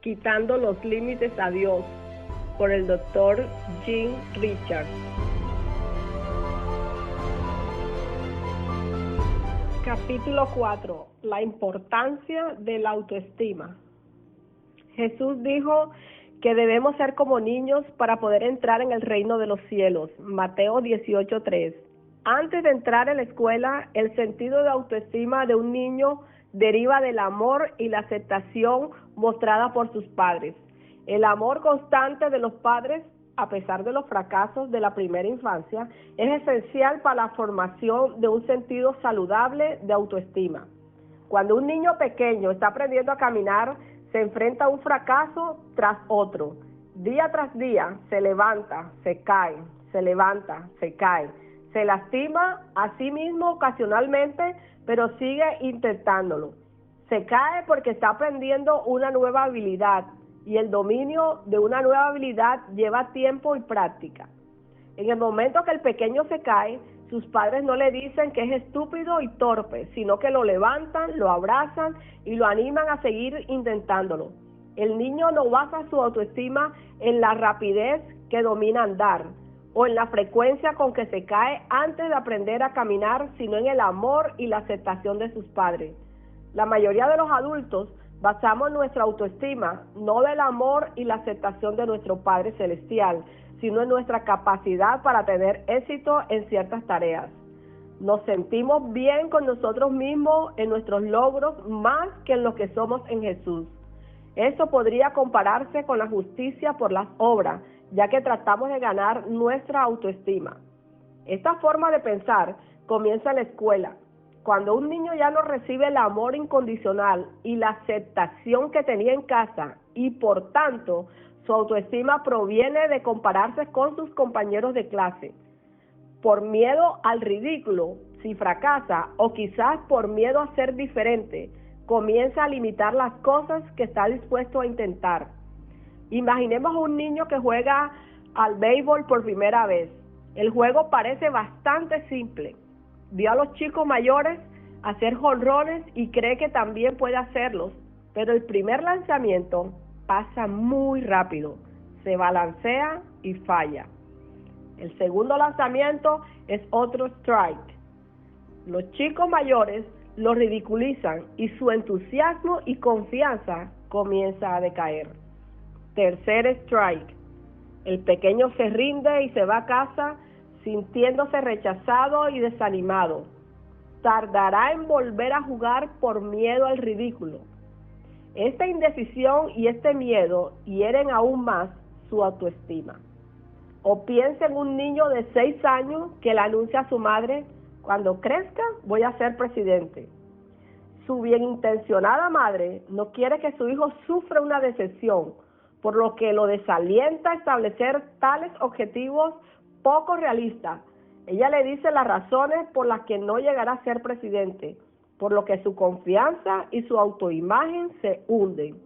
Quitando los límites a Dios, por el Dr. Jim Richards. Capítulo 4. La importancia de la autoestima. Jesús dijo que debemos ser como niños para poder entrar en el reino de los cielos. Mateo 18:3. Antes de entrar en la escuela, el sentido de autoestima de un niño deriva del amor y la aceptación mostrada por sus padres. El amor constante de los padres, a pesar de los fracasos de la primera infancia, es esencial para la formación de un sentido saludable de autoestima. Cuando un niño pequeño está aprendiendo a caminar, se enfrenta a un fracaso tras otro. Día tras día se levanta, se cae, se levanta, se cae. Se lastima a sí mismo ocasionalmente, pero sigue intentándolo. Se cae porque está aprendiendo una nueva habilidad, y el dominio de una nueva habilidad lleva tiempo y práctica. En el momento que el pequeño se cae, sus padres no le dicen que es estúpido y torpe, sino que lo levantan, lo abrazan y lo animan a seguir intentándolo. El niño no basa su autoestima en la rapidez que domina andar, o en la frecuencia con que se cae antes de aprender a caminar, sino en el amor y la aceptación de sus padres. La mayoría de los adultos basamos nuestra autoestima no del amor y la aceptación de nuestro Padre Celestial, sino en nuestra capacidad para tener éxito en ciertas tareas. Nos sentimos bien con nosotros mismos en nuestros logros más que en lo que somos en Jesús. Eso podría compararse con la justicia por las obras, ya que tratamos de ganar nuestra autoestima. Esta forma de pensar comienza en la escuela. Cuando un niño ya no recibe el amor incondicional y la aceptación que tenía en casa, y por tanto su autoestima proviene de compararse con sus compañeros de clase, por miedo al ridículo, si fracasa, o quizás por miedo a ser diferente, comienza a limitar las cosas que está dispuesto a intentar. Imaginemos a un niño que juega al béisbol por primera vez. El juego parece bastante simple. Vio a los chicos mayores hacer jonrones y cree que también puede hacerlos, pero el primer lanzamiento pasa muy rápido, se balancea y falla. El segundo lanzamiento es otro strike. Los chicos mayores lo ridiculizan y su entusiasmo y confianza comienza a decaer. Tercer strike. El pequeño se rinde y se va a casa sintiéndose rechazado y desanimado. Tardará en volver a jugar por miedo al ridículo. Esta indecisión y este miedo hieren aún más su autoestima. O piensa en un niño de 6 años que le anuncia a su madre: cuando crezca voy a ser presidente. Su bienintencionada madre no quiere que su hijo sufra una decepción, por lo que lo desalienta a establecer tales objetivos poco realistas. Ella le dice las razones por las que no llegará a ser presidente, por lo que su confianza y su autoimagen se hunden.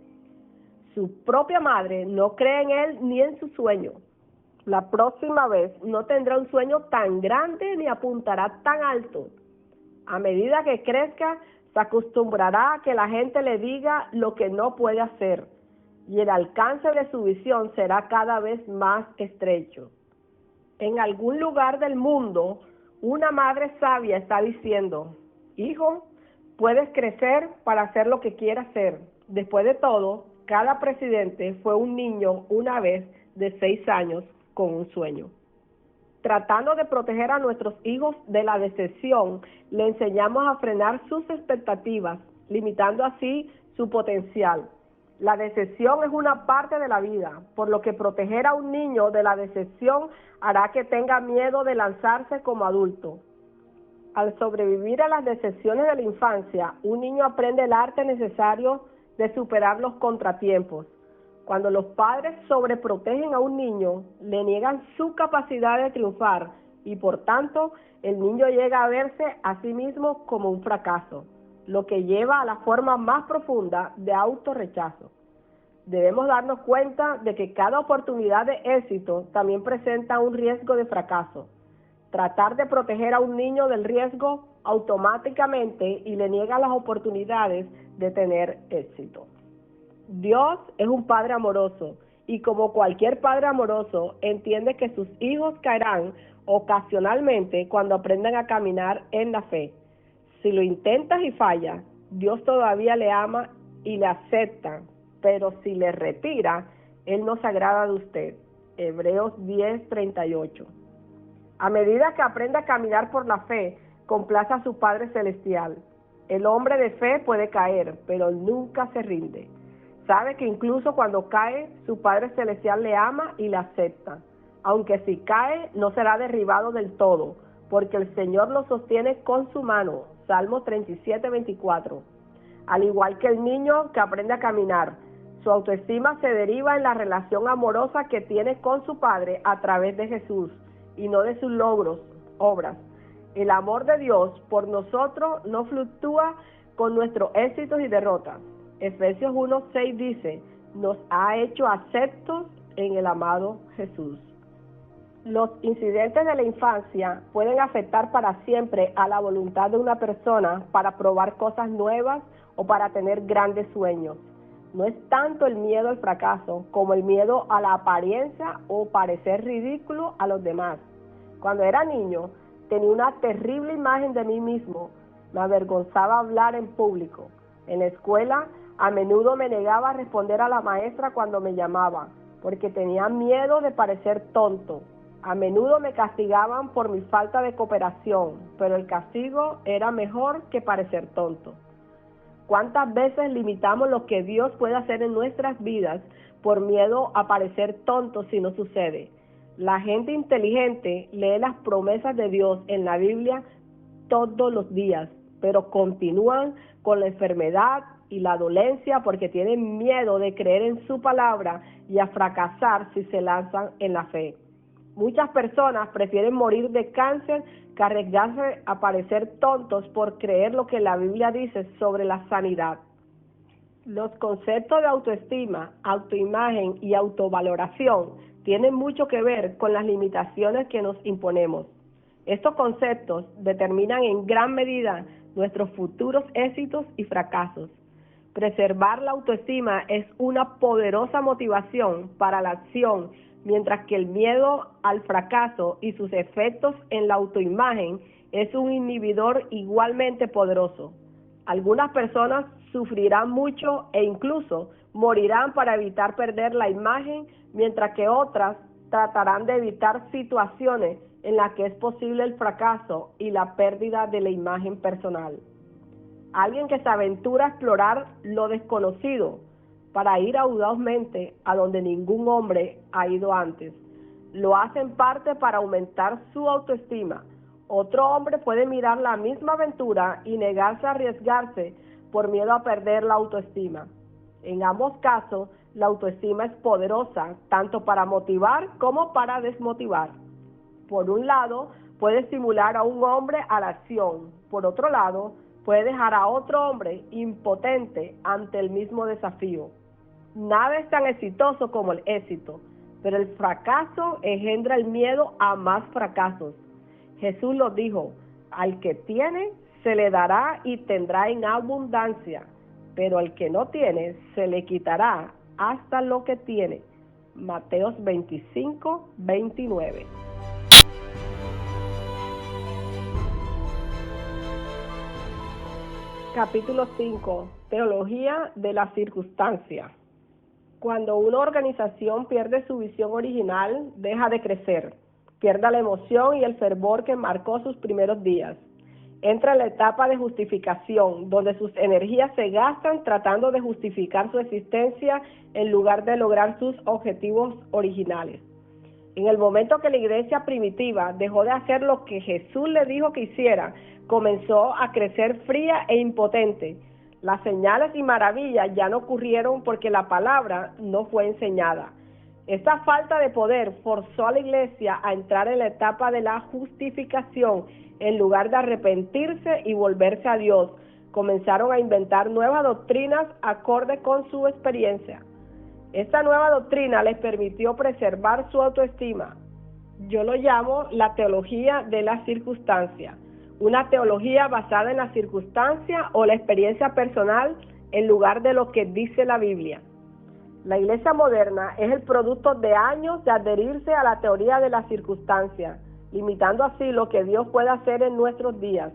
Su propia madre no cree en él ni en su sueño. La próxima vez no tendrá un sueño tan grande ni apuntará tan alto. A medida que crezca, se acostumbrará a que la gente le diga lo que no puede hacer, y el alcance de su visión será cada vez más estrecho. En algún lugar del mundo, una madre sabia está diciendo: hijo, puedes crecer para hacer lo que quieras ser. Después de todo, cada presidente fue un niño una vez de 6 años con un sueño. Tratando de proteger a nuestros hijos de la decepción, le enseñamos a frenar sus expectativas, limitando así su potencial. La decepción es una parte de la vida, por lo que proteger a un niño de la decepción hará que tenga miedo de lanzarse como adulto. Al sobrevivir a las decepciones de la infancia, un niño aprende el arte necesario de superar los contratiempos. Cuando los padres sobreprotegen a un niño, le niegan su capacidad de triunfar y por tanto el niño llega a verse a sí mismo como un fracaso, lo que lleva a la forma más profunda de autorrechazo. Debemos darnos cuenta de que cada oportunidad de éxito también presenta un riesgo de fracaso. Tratar de proteger a un niño del riesgo automáticamente y le niega las oportunidades de tener éxito. Dios es un Padre amoroso y como cualquier padre amoroso entiende que sus hijos caerán ocasionalmente cuando aprendan a caminar en la fe. Si lo intentas y fallas, Dios todavía le ama y le acepta, pero si le retira, Él no se agrada de usted. Hebreos 10:38. A medida que aprenda a caminar por la fe, complace a su Padre Celestial. El hombre de fe puede caer, pero nunca se rinde. Sabe que incluso cuando cae, su Padre Celestial le ama y le acepta. Aunque si cae, no será derribado del todo, porque el Señor lo sostiene con su mano. Salmo 37:24. Al igual que el niño que aprende a caminar, su autoestima se deriva en la relación amorosa que tiene con su Padre a través de Jesús y no de sus logros, obras. El amor de Dios por nosotros no fluctúa con nuestros éxitos y derrotas. Efesios 1:6 dice, nos ha hecho aceptos en el amado Jesús. Los incidentes de la infancia pueden afectar para siempre a la voluntad de una persona para probar cosas nuevas o para tener grandes sueños. No es tanto el miedo al fracaso como el miedo a la apariencia o parecer ridículo a los demás. Cuando era niño, tenía una terrible imagen de mí mismo. Me avergonzaba hablar en público. En la escuela, a menudo me negaba a responder a la maestra cuando me llamaba, porque tenía miedo de parecer tonto. A menudo me castigaban por mi falta de cooperación, pero el castigo era mejor que parecer tonto. ¿Cuántas veces limitamos lo que Dios puede hacer en nuestras vidas por miedo a parecer tontos si no sucede? La gente inteligente lee las promesas de Dios en la Biblia todos los días, pero continúan con la enfermedad y la dolencia porque tienen miedo de creer en su palabra y a fracasar si se lanzan en la fe. Muchas personas prefieren morir de cáncer que arriesgarse a parecer tontos por creer lo que la Biblia dice sobre la sanidad. Los conceptos de autoestima, autoimagen y autovaloración tienen mucho que ver con las limitaciones que nos imponemos. Estos conceptos determinan en gran medida nuestros futuros éxitos y fracasos. Preservar la autoestima es una poderosa motivación para la acción, mientras que el miedo al fracaso y sus efectos en la autoimagen es un inhibidor igualmente poderoso. Algunas personas sufrirán mucho e incluso morirán para evitar perder la imagen, mientras que otras tratarán de evitar situaciones en las que es posible el fracaso y la pérdida de la imagen personal. Alguien que se aventura a explorar lo desconocido para ir audazmente a donde ningún hombre ha ido antes. Lo hace en parte para aumentar su autoestima. Otro hombre puede mirar la misma aventura y negarse a arriesgarse por miedo a perder la autoestima. En ambos casos, la autoestima es poderosa, tanto para motivar como para desmotivar. Por un lado, puede estimular a un hombre a la acción. Por otro lado, puede dejar a otro hombre impotente ante el mismo desafío. Nada es tan exitoso como el éxito, pero el fracaso engendra el miedo a más fracasos. Jesús lo dijo, al que tiene se le dará y tendrá en abundancia, pero al que no tiene se le quitará hasta lo que tiene. Mateos 25:29. Capítulo 5. Teología de la circunstancia. Cuando una organización pierde su visión original, deja de crecer, pierde la emoción y el fervor que marcó sus primeros días. Entra en la etapa de justificación, donde sus energías se gastan tratando de justificar su existencia en lugar de lograr sus objetivos originales. En el momento que la iglesia primitiva dejó de hacer lo que Jesús le dijo que hiciera, comenzó a crecer fría e impotente. Las señales y maravillas ya no ocurrieron porque la palabra no fue enseñada. Esta falta de poder forzó a la iglesia a entrar en la etapa de la justificación. En lugar de arrepentirse y volverse a Dios, comenzaron a inventar nuevas doctrinas acorde con su experiencia. Esta nueva doctrina les permitió preservar su autoestima. Yo lo llamo la teología de la circunstancia. Una teología basada en la circunstancia o la experiencia personal en lugar de lo que dice la Biblia. La iglesia moderna es el producto de años de adherirse a la teoría de las circunstancias, limitando así lo que Dios puede hacer en nuestros días.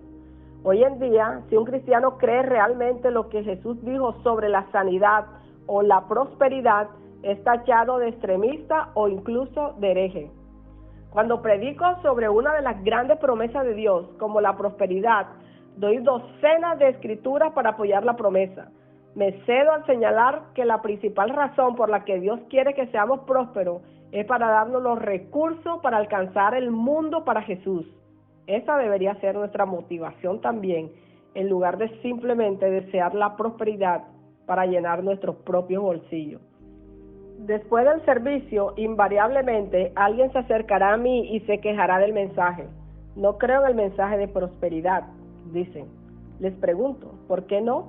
Hoy en día, si un cristiano cree realmente lo que Jesús dijo sobre la sanidad o la prosperidad, es tachado de extremista o incluso de hereje. Cuando predico sobre una de las grandes promesas de Dios, como la prosperidad, doy docenas de escrituras para apoyar la promesa. Me cedo al señalar que la principal razón por la que Dios quiere que seamos prósperos es para darnos los recursos para alcanzar el mundo para Jesús. Esa debería ser nuestra motivación también, en lugar de simplemente desear la prosperidad para llenar nuestros propios bolsillos. Después del servicio, invariablemente alguien se acercará a mí y se quejará del mensaje. No creo en el mensaje de prosperidad, dicen. Les pregunto, ¿por qué no?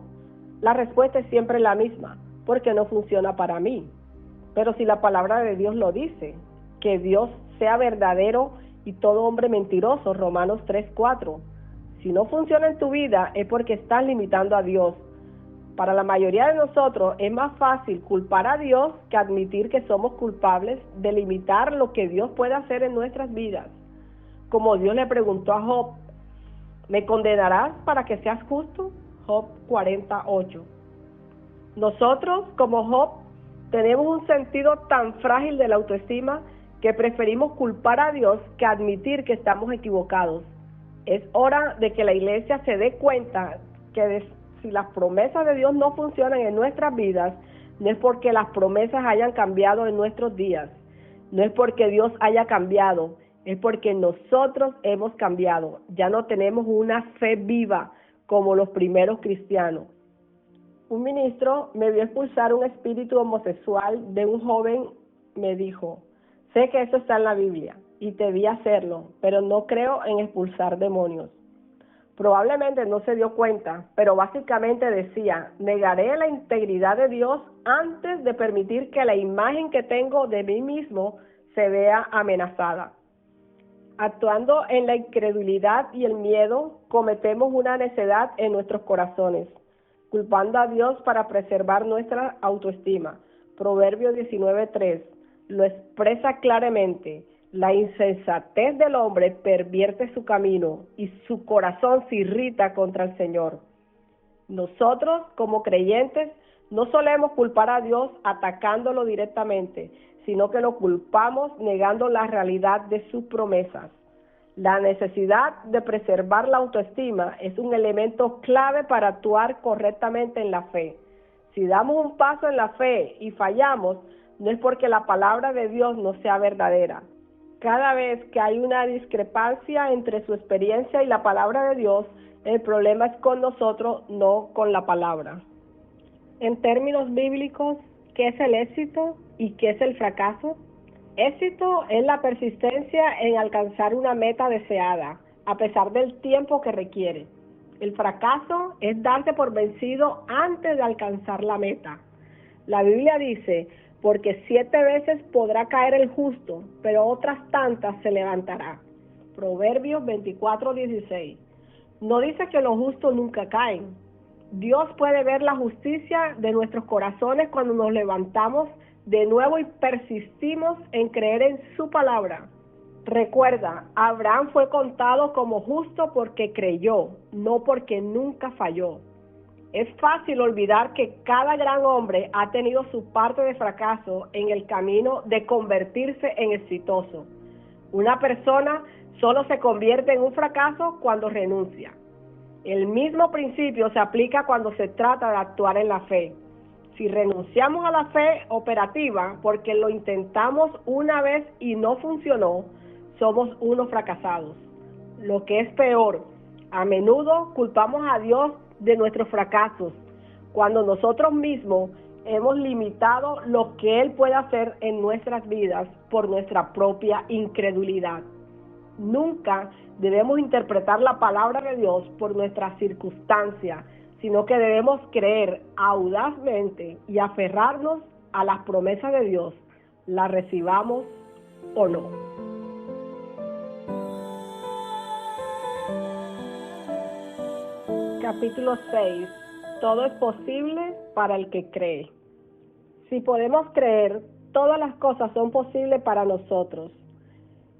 La respuesta es siempre la misma, porque no funciona para mí. Pero si la palabra de Dios lo dice, que Dios sea verdadero y todo hombre mentiroso, Romanos 3:4. Si no funciona en tu vida es porque estás limitando a Dios. Para la mayoría de nosotros es más fácil culpar a Dios que admitir que somos culpables de limitar lo que Dios puede hacer en nuestras vidas. Como Dios le preguntó a Job, ¿me condenarás para que seas justo? Job 40:8. Nosotros, como Job, tenemos un sentido tan frágil de la autoestima que preferimos culpar a Dios que admitir que estamos equivocados. Es hora de que la iglesia se dé cuenta que si las promesas de Dios no funcionan en nuestras vidas, no es porque las promesas hayan cambiado en nuestros días, no es porque Dios haya cambiado, es porque nosotros hemos cambiado. Ya no tenemos una fe viva como los primeros cristianos. Un ministro me vio expulsar un espíritu homosexual de un joven. Me dijo, sé que eso está en la Biblia y te vi hacerlo, pero no creo en expulsar demonios. Probablemente no se dio cuenta, pero básicamente decía, negaré la integridad de Dios antes de permitir que la imagen que tengo de mí mismo se vea amenazada. Actuando en la incredulidad y el miedo, cometemos una necedad en nuestros corazones, culpando a Dios para preservar nuestra autoestima. Proverbios 19:3 lo expresa claramente. La insensatez del hombre pervierte su camino y su corazón se irrita contra el Señor. Nosotros, como creyentes, no solemos culpar a Dios atacándolo directamente, sino que lo culpamos negando la realidad de sus promesas. La necesidad de preservar la autoestima es un elemento clave para actuar correctamente en la fe. Si damos un paso en la fe y fallamos, no es porque la palabra de Dios no sea verdadera. Cada vez que hay una discrepancia entre su experiencia y la palabra de Dios, el problema es con nosotros, no con la palabra. En términos bíblicos, ¿qué es el éxito y qué es el fracaso? Éxito es la persistencia en alcanzar una meta deseada, a pesar del tiempo que requiere. El fracaso es darse por vencido antes de alcanzar la meta. La Biblia dice, porque 7 veces podrá caer el justo, pero otras tantas se levantará. Proverbios 24:16. No dice que los justos nunca caen. Dios puede ver la justicia de nuestros corazones cuando nos levantamos de nuevo y persistimos en creer en su palabra. Recuerda, Abraham fue contado como justo porque creyó, no porque nunca falló. Es fácil olvidar que cada gran hombre ha tenido su parte de fracaso en el camino de convertirse en exitoso. Una persona solo se convierte en un fracaso cuando renuncia. El mismo principio se aplica cuando se trata de actuar en la fe. Si renunciamos a la fe operativa porque lo intentamos una vez y no funcionó, somos unos fracasados. Lo que es peor, a menudo culpamos a Dios de nuestros fracasos, cuando nosotros mismos hemos limitado lo que Él puede hacer en nuestras vidas por nuestra propia incredulidad. Nunca debemos interpretar la palabra de Dios por nuestras circunstancias, sino que debemos creer audazmente y aferrarnos a las promesas de Dios, las recibamos o no. Capítulo 6. Todo es posible para el que cree. Si podemos creer, todas las cosas son posibles para nosotros.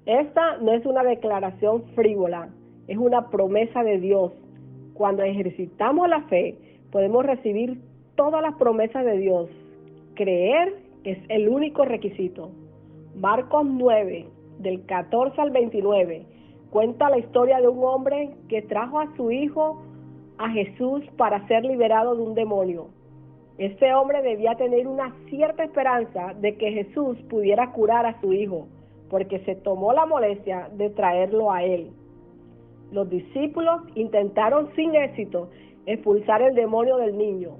Esta no es una declaración frívola, es una promesa de Dios. Cuando ejercitamos la fe, podemos recibir todas las promesas de Dios. Creer es el único requisito. Marcos 9, del 14 al 29, cuenta la historia de un hombre que trajo a su hijo a Jesús para ser liberado de un demonio. Este hombre debía tener una cierta esperanza de que Jesús pudiera curar a su hijo, porque se tomó la molestia de traerlo a él. Los discípulos intentaron sin éxito expulsar el demonio del niño.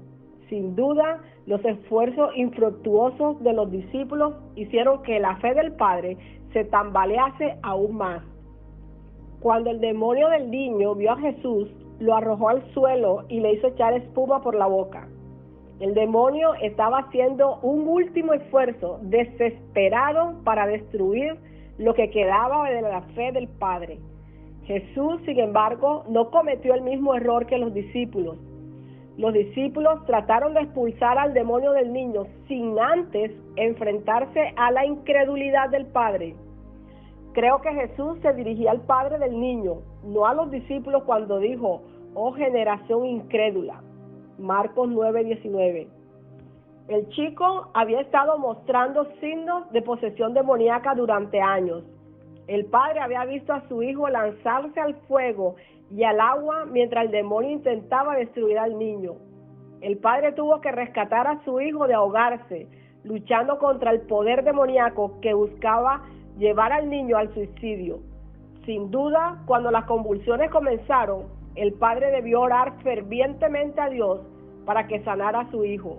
Sin duda, los esfuerzos infructuosos de los discípulos hicieron que la fe del padre se tambalease aún más. Cuando el demonio del niño vio a Jesús, lo arrojó al suelo y le hizo echar espuma por la boca. El demonio estaba haciendo un último esfuerzo desesperado para destruir lo que quedaba de la fe del Padre. Jesús, sin embargo, no cometió el mismo error que los discípulos. Los discípulos trataron de expulsar al demonio del niño sin antes enfrentarse a la incredulidad del Padre. Creo que Jesús se dirigía al padre del niño, no a los discípulos cuando dijo, oh generación incrédula. Marcos 9:19. El chico había estado mostrando signos de posesión demoníaca durante años. El padre había visto a su hijo lanzarse al fuego y al agua mientras el demonio intentaba destruir al niño. El padre tuvo que rescatar a su hijo de ahogarse, luchando contra el poder demoníaco que buscaba llevar al niño al suicidio. Sin duda, cuando las convulsiones comenzaron, el padre debió orar fervientemente a Dios para que sanara a su hijo.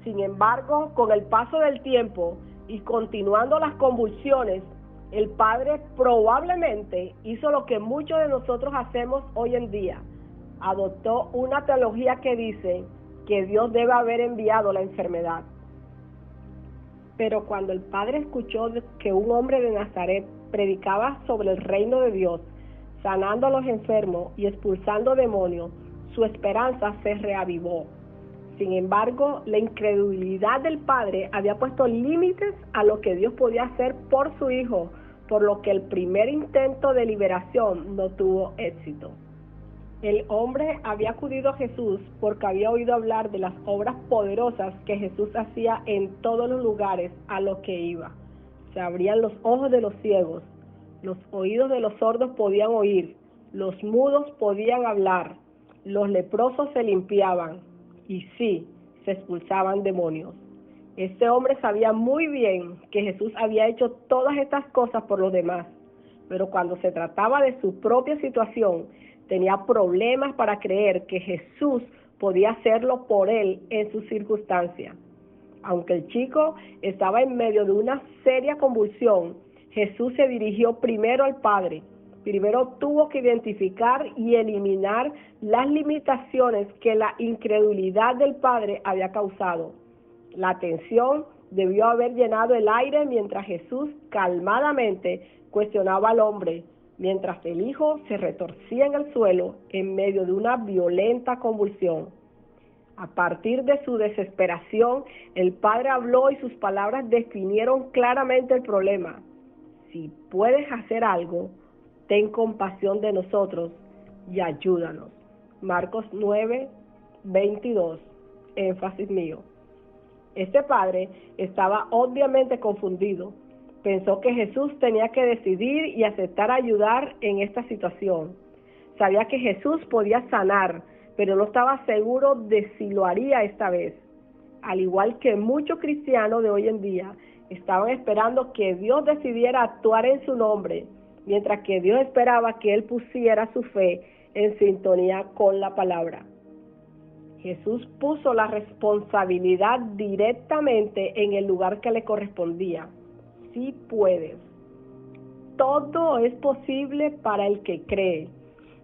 Sin embargo, con el paso del tiempo y continuando las convulsiones, el padre probablemente hizo lo que muchos de nosotros hacemos hoy en día. Adoptó una teología que dice que Dios debe haber enviado la enfermedad. Pero cuando el padre escuchó que un hombre de Nazaret predicaba sobre el reino de Dios, sanando a los enfermos y expulsando demonios, su esperanza se reavivó. Sin embargo, la incredulidad del padre había puesto límites a lo que Dios podía hacer por su hijo, por lo que el primer intento de liberación no tuvo éxito. El hombre había acudido a Jesús porque había oído hablar de las obras poderosas que Jesús hacía en todos los lugares a los que iba. Se abrían los ojos de los ciegos, los oídos de los sordos podían oír, los mudos podían hablar, los leprosos se limpiaban y sí, se expulsaban demonios. Este hombre sabía muy bien que Jesús había hecho todas estas cosas por los demás, pero cuando se trataba de su propia situación, tenía problemas para creer que Jesús podía hacerlo por él en sus circunstancias. Aunque el chico estaba en medio de una seria convulsión, Jesús se dirigió primero al Padre. Primero tuvo que identificar y eliminar las limitaciones que la incredulidad del Padre había causado. La tensión debió haber llenado el aire mientras Jesús calmadamente cuestionaba al hombre, mientras el hijo se retorcía en el suelo en medio de una violenta convulsión. A partir de su desesperación, el padre habló y sus palabras definieron claramente el problema. Si puedes hacer algo, ten compasión de nosotros y ayúdanos. Marcos 9:22, énfasis mío. Este padre estaba obviamente confundido. Pensó que Jesús tenía que decidir y aceptar ayudar en esta situación. Sabía que Jesús podía sanar, pero no estaba seguro de si lo haría esta vez. Al igual que muchos cristianos de hoy en día, estaban esperando que Dios decidiera actuar en su nombre, mientras que Dios esperaba que él pusiera su fe en sintonía con la palabra. Jesús puso la responsabilidad directamente en el lugar que le correspondía. Sí puedes. Todo es posible para el que cree.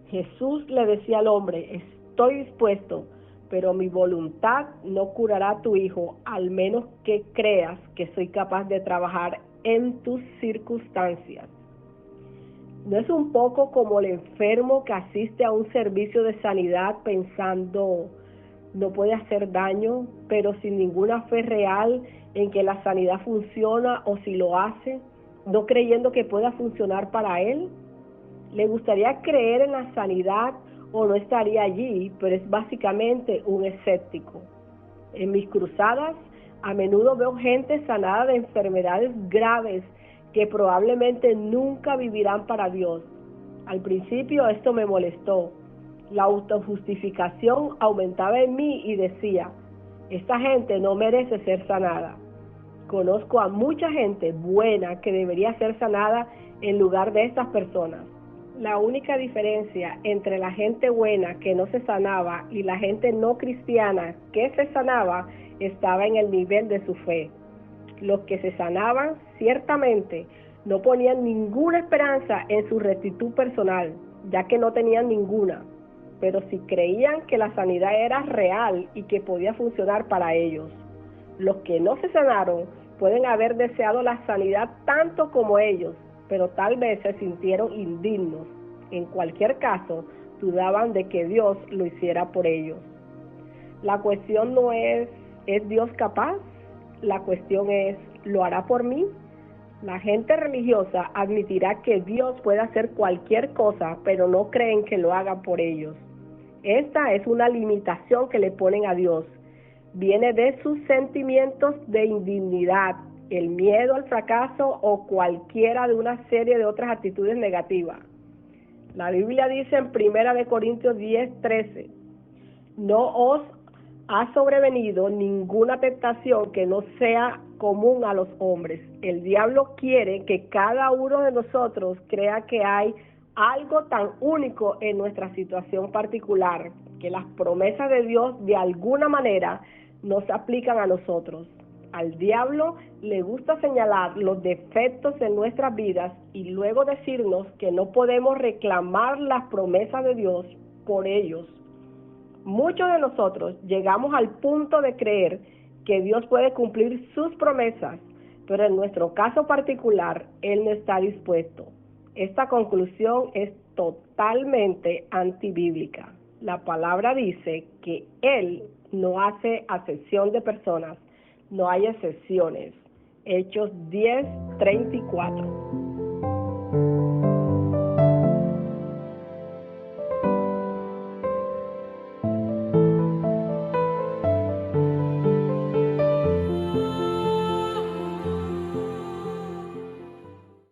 Jesús le decía al hombre, estoy dispuesto, pero mi voluntad no curará a tu hijo, al menos que creas que soy capaz de trabajar en tus circunstancias. ¿No es un poco como el enfermo que asiste a un servicio de sanidad pensando, no puede hacer daño, pero sin ninguna fe real en que la sanidad funciona o si lo hace, no creyendo que pueda funcionar para él. Le gustaría creer en la sanidad o no estaría allí, pero es básicamente un escéptico. En mis cruzadas, a menudo veo gente sanada de enfermedades graves que probablemente nunca vivirán para Dios. Al principio esto me molestó. La autojustificación aumentaba en mí y decía, esta gente no merece ser sanada. Conozco a mucha gente buena que debería ser sanada en lugar de estas personas. La única diferencia entre la gente buena que no se sanaba y la gente no cristiana que se sanaba estaba en el nivel de su fe. Los que se sanaban ciertamente no ponían ninguna esperanza en su rectitud personal, ya que no tenían ninguna, pero sí creían que la sanidad era real y que podía funcionar para ellos. Los que no se sanaron pueden haber deseado la sanidad tanto como ellos, pero tal vez se sintieron indignos. En cualquier caso, dudaban de que Dios lo hiciera por ellos. La cuestión no ¿es Dios capaz? La cuestión es, ¿lo hará por mí? La gente religiosa admitirá que Dios puede hacer cualquier cosa, pero no creen que lo haga por ellos. Esta es una limitación que le ponen a Dios. Viene de sus sentimientos de indignidad, el miedo al fracaso o cualquiera de una serie de otras actitudes negativas. La Biblia dice en 1 Corintios 10:13, no os ha sobrevenido ninguna tentación que no sea común a los hombres. El diablo quiere que cada uno de nosotros crea que hay algo tan único en nuestra situación particular, que las promesas de Dios de alguna manera no se aplican a nosotros. Al diablo le gusta señalar los defectos en nuestras vidas y luego decirnos que no podemos reclamar las promesas de Dios por ellos. Muchos de nosotros llegamos al punto de creer que Dios puede cumplir sus promesas, pero en nuestro caso particular, Él no está dispuesto. Esta conclusión es totalmente antibíblica. La palabra dice que Él no hace acepción de personas, no hay excepciones. Hechos 10:34.